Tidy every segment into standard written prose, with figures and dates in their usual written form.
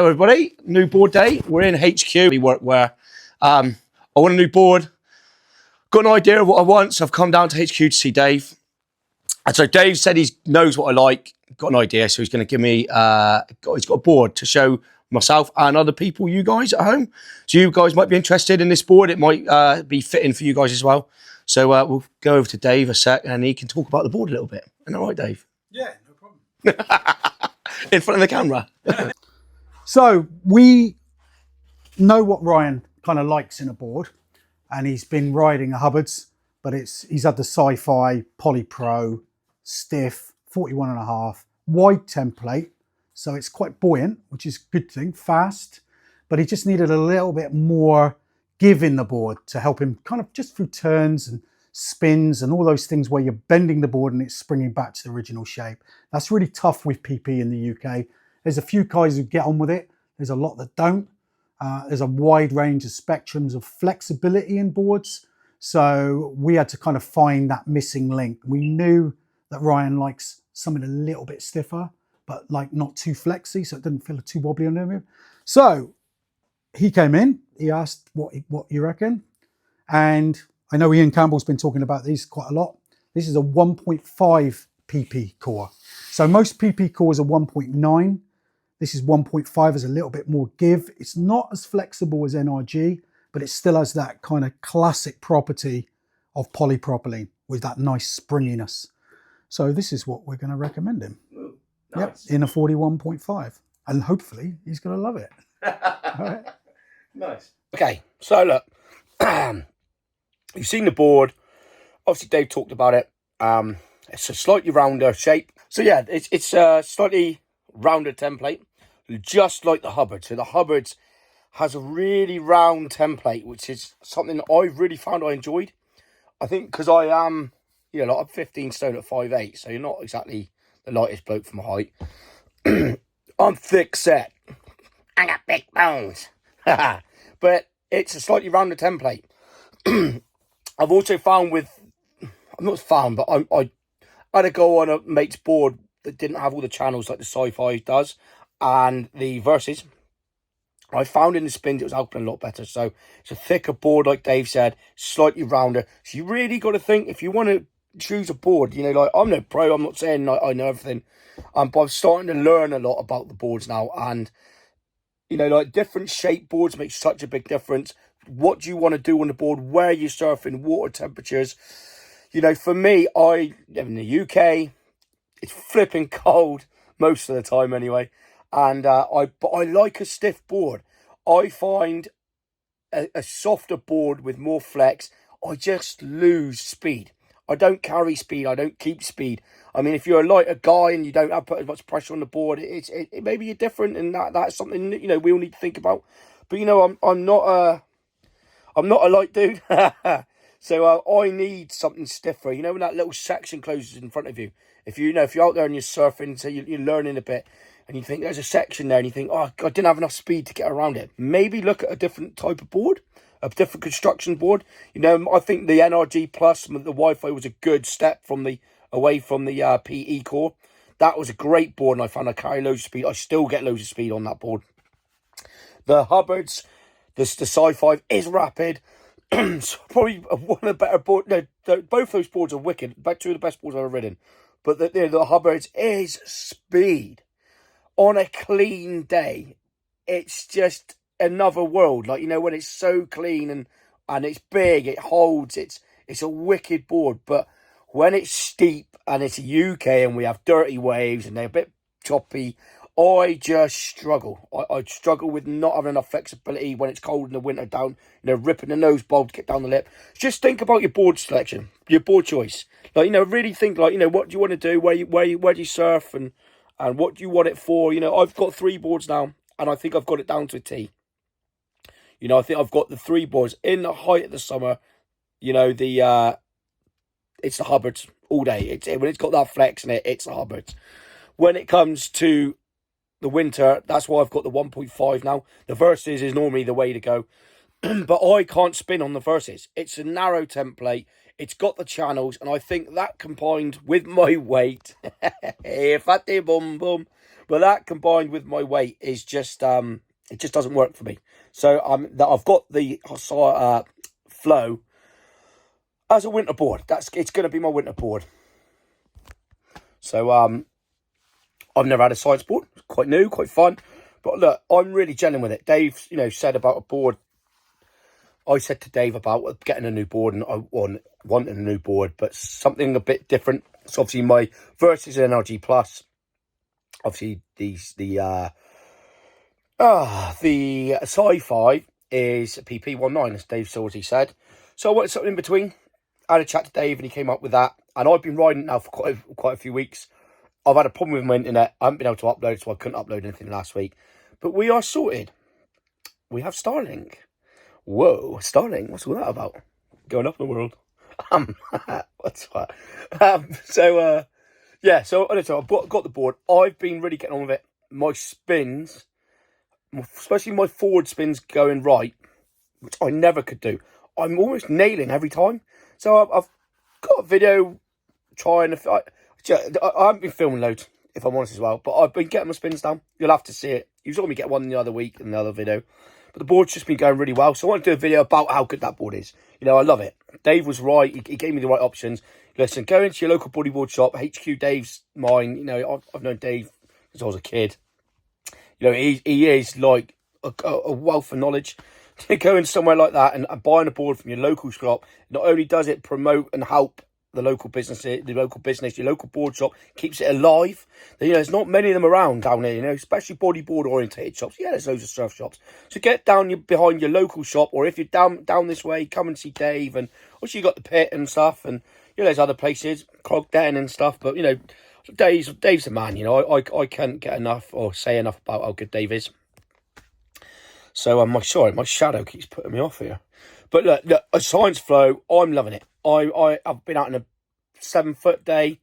Hello everybody, new board day. We're in HQ. We work where I want a new board. Got an idea of what I want, so I've come down to HQ to see Dave. And so Dave said he knows what I like. Got an idea, so he's going to give me. He's got a board to show myself and other people, you guys at home. So you guys might be interested in this board. It might be fitting for you guys as well. So we'll go over to Dave a sec, and he can talk about the board a little bit. Isn't that right, Dave? Yeah, no problem. In front of the camera. So we know what Ryan kind of likes in a board, and he's been riding a Hubbard's, but he's had the Sci-Fi Poly Pro, stiff, 41.5, wide template, so it's quite buoyant, which is a good thing, fast, but he just needed a little bit more give in the board to help him kind of just through turns and spins and all those things where you're bending the board and it's springing back to the original shape. That's really tough with PP in the UK. There's a few guys who get on with it. There's a lot that don't. There's a wide range of spectrums of flexibility in boards. So we had to kind of find that missing link. We knew that Ryan likes something a little bit stiffer, but like not too flexy, so it didn't feel too wobbly on him. So he came in, he asked what you reckon. And I know Ian Campbell's been talking about these quite a lot. This is a 1.5 PP core. So most PP cores are 1.9. This is 1.5, has a little bit more give. It's not as flexible as NRG, but it still has that kind of classic property of polypropylene with that nice springiness. So this is what we're going to recommend him. Ooh, nice. Yep, in a 41.5. And hopefully he's going to love it. All right. Nice. Okay, so look, you've seen the board. Obviously, Dave talked about it. It's a slightly rounder shape. So yeah, it's a slightly rounder template, just like the Hubbard. So the Hubbard has a really round template, which is something I really found I enjoyed. I think because I am, like I'm 15 stone at 5'8", so you're not exactly the lightest bloke for my height. I'm thick set. I got big bones. But it's a slightly rounder template. I've also found I had to go on a mate's board that didn't have all the channels like the Sci-Fi does, and the Versus. I found in the spins it was helping a lot better. So it's a thicker board, like Dave said, slightly rounder. So you really got to think, if you want to choose a board, like I'm no pro, I'm not saying I know everything, but I'm starting to learn a lot about the boards now, and like different shape boards make such a big difference. What do you want to do on the board? Where you're surfing, water temperatures. For me, I live in the UK. It's flipping cold most of the time anyway. And but I like a stiff board. I find a softer board with more flex, I just lose speed. I don't carry speed. I don't keep speed. I mean, if you're a lighter guy and you don't have put as much pressure on the board, it maybe you're different, and that's something we all need to think about. But I'm not a light dude, so I need something stiffer. When that little section closes in front of you. If you're out there and you're surfing, so you're learning a bit, and you think there's a section there, and you think, oh, I didn't have enough speed to get around it. Maybe look at a different type of board, a different construction board. I think the NRG Plus, the Wi-Fi was a good step away from the PE core. That was a great board, and I found I carry loads of speed. I still get loads of speed on that board. The Hubbards, the Sci-Fi is rapid. So probably one of the better boards. No, both those boards are wicked. About two of the best boards I've ever ridden. But the Hubbards is speed. On a clean day, it's just another world. Like, when it's so clean and it's big, it holds, it's a wicked board. But when it's steep and it's a UK and we have dirty waves and they're a bit choppy, I just struggle. I struggle with not having enough flexibility when it's cold in the winter down, ripping the nose bulb to get down the lip. Just think about your board selection, your board choice. Like, really think like, what do you want to do? Where do you surf and what do you want it for? I've got 3 boards now, and I think I've got it down to a T. I think I've got the 3 boards in the height of the summer. It's the Hubbards all day. When it's got that flex in it, it's the Hubbards. When it comes to the winter, that's why I've got the 1.5 now. The Versus is normally the way to go. But I can't spin on the Versus. It's a narrow template. It's got the channels, and I think that combined with my weight, fatty bum bum, But that combined with my weight is just it just doesn't work for me. So I've got the Flow as a winter board. It's going to be my winter board. So I've never had a science board. It's quite new, quite fun. But look, I'm really gelling with it. Dave, said about a board. I said to Dave about getting a new board, and I wanted a new board, but something a bit different. So obviously my Versus NRG Plus. Obviously the Sci-Fi is PP19, as Dave Sawsey said. So I wanted something in between. I had a chat to Dave, and he came up with that. And I've been riding it now for quite a few weeks. I've had a problem with my internet. I haven't been able to upload, so I couldn't upload anything last week. But we are sorted. We have Starlink. Whoa, Starlink, what's all that about? Going up in the world. What's that? Yeah, so I've got the board. I've been really getting on with it. My spins, especially my forward spins going right, which I never could do. I'm almost nailing every time. So I've got a video trying to... I haven't been filming loads, if I'm honest as well, but I've been getting my spins down. You'll have to see it. You saw me get one the other week in the other video. But the board's just been going really well. So I want to do a video about how good that board is. I love it. Dave was right. He gave me the right options. Listen, go into your local bodyboard shop. HQ Dave's mine. I've known Dave since I was a kid. He is like a wealth of knowledge. To go in somewhere like that and buying a board from your local shop, not only does it promote and help the local business, your local board shop, keeps it alive. There's not many of them around down here, especially bodyboard orientated shops. Yeah, there's loads of surf shops. So get down behind your local shop, or if you're down this way, come and see Dave. And also you got the pit and stuff, and there's other places, Clog Den and stuff. But Dave's the man. I can't get enough or say enough about how good Dave is. So my shadow keeps putting me off here. But look, a Science Flow, I'm loving it. I've been out in a 7-foot day,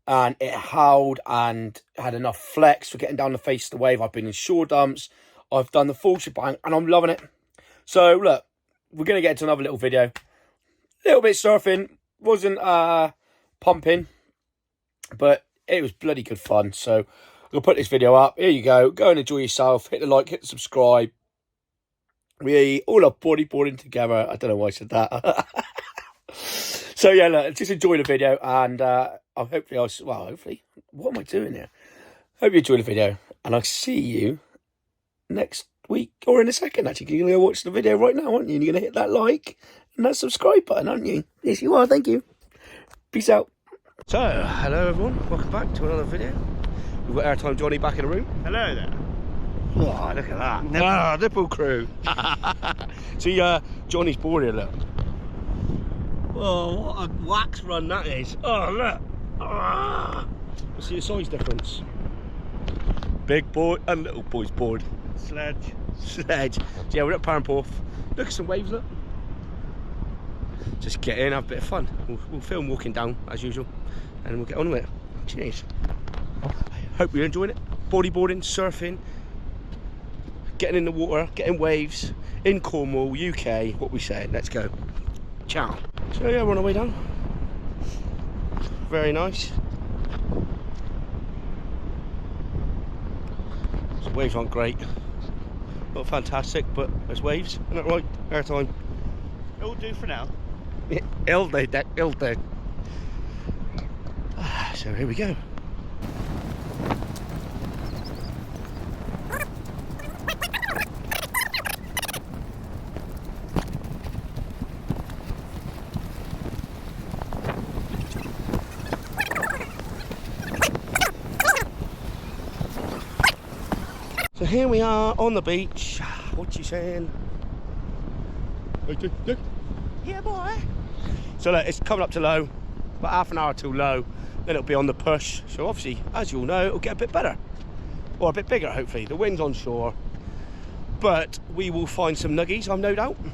and it howled and had enough flex for getting down the face of the wave. I've been in shore dumps. I've done the full shebang, and I'm loving it. So look, we're going to get into another little video. A little bit surfing. Wasn't pumping, but it was bloody good fun. So I'm going to put this video up. Here you go. Go and enjoy yourself. Hit the like, hit the subscribe. We all are bodyboarding together. I don't know why I said that. So yeah, look, just enjoy the video, and hopefully, what am I doing here? Hope you enjoy the video, and I'll see you next week, or in a second, actually. You're going to go watch the video right now, aren't you? And you're going to hit that like and that subscribe button, aren't you? Yes, you are. Thank you. Peace out. So, hello everyone. Welcome back to another video. We've got Airtime Johnny back in the room. Hello there. Oh, look at that. Nipple crew. See, Johnny's board here, look. Oh, what a wax run that is. Oh, look. Ah. See the size difference. Big board and little boy's board. Sledge. So, yeah, we're at Paramporth. Look at some waves, look. Just get in, have a bit of fun. We'll film walking down, as usual, and we'll get on with it. Cheers. Hope you're enjoying it. Bodyboarding, surfing, getting in the water, getting waves in Cornwall, UK. What we say. Let's go. Ciao. So yeah, we're on our way down. Very nice. The waves aren't great, not fantastic, but there's waves. Isn't that right? Airtime. It'll do for now. It'll do. So here we go. So here we are on the beach. What you saying? Yeah, boy. So look, it's coming up to low, about half an hour till low, then it'll be on the push. So obviously, as you all know, it'll get a bit better, or a bit bigger, hopefully. The wind's on shore, but we will find some nuggies, I'm no doubt. I'm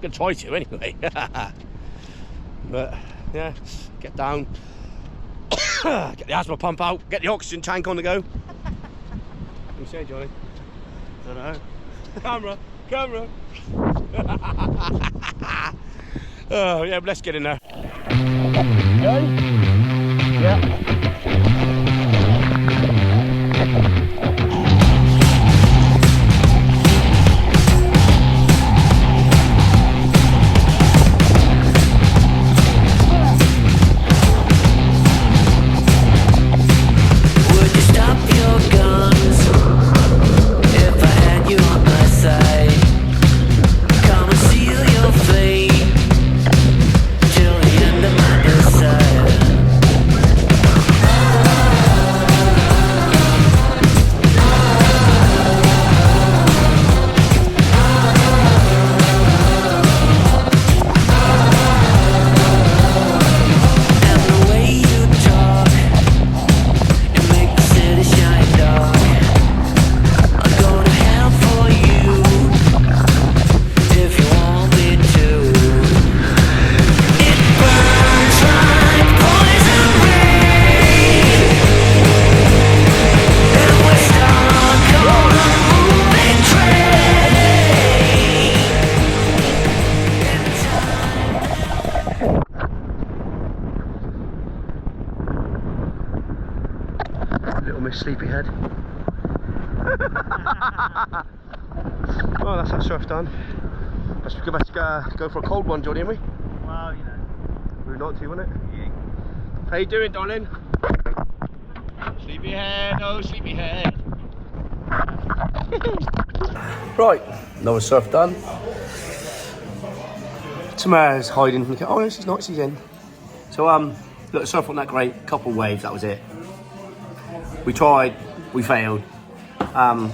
gonna try to anyway. But yeah, get down, get the asthma pump out, get the oxygen tank on the go. What you say, Johnny? Don't know. Camera. Oh yeah, but let's get in there. Okay. Yeah. sleepyhead. Well, that's that surf done. Let's go for a cold one, Johnny, haven't we? Well, you know. We're not to, wouldn't it? Yeah. How you doing, darling? Sleepyhead, oh sleepyhead. Right, another surf done. Tamara's hiding from the oh no, she's not, she's in. So look, the surf wasn't that great, couple waves, that was it. We tried, we failed. But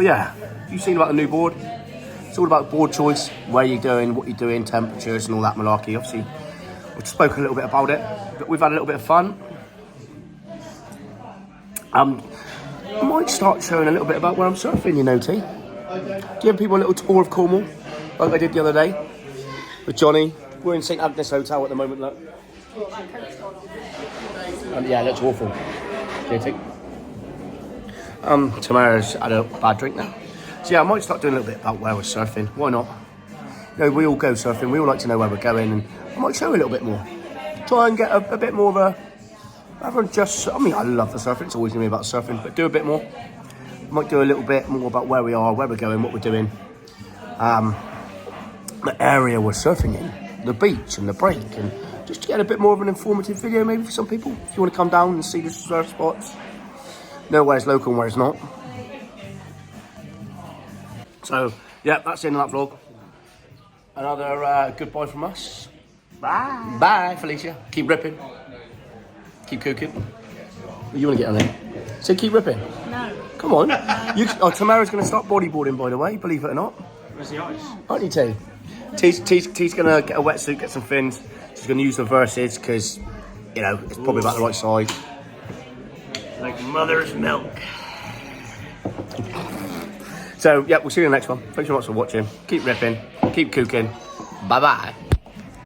yeah, you've seen about the new board. It's all about board choice, where you're going, what you're doing, temperatures and all that malarkey. Obviously, we've spoken a little bit about it, but we've had a little bit of fun. I might start showing a little bit about where I'm surfing, you know, T. Giving people a little tour of Cornwall, like I did the other day with Johnny. We're in St Agnes Hotel at the moment, look. Yeah, it looks awful. Okay, Tamara's had a bad drink now. So yeah, I might start doing a little bit about where we're surfing. Why not? You know, we all go surfing. We all like to know where we're going, and I might show a little bit more. Try and get a bit more of a, rather than just, I mean, I love the surfing. It's always going to be about surfing, but do a bit more. Might do a little bit more about where we are, where we're going, what we're doing. The area we're surfing in, the beach and the break, and just to get a bit more of an informative video maybe for some people. If you want to come down and see the surf spots, know where's local and where's not. So, yeah, that's the end of that vlog. Another goodbye from us. Bye. Bye, Felicia. Keep ripping. Keep cooking. You want to get on there? So keep ripping. No. Come on. Tamara's going to start bodyboarding, by the way, believe it or not. Where's the ice? Aren't you, T? T's going to get a wetsuit, get some fins. She's going to use the verses because, you know, it's probably about the right size. Like mother's milk. So, yeah, we'll see you in the next one. Thanks so much for watching. Keep ripping. Keep cooking. Bye-bye.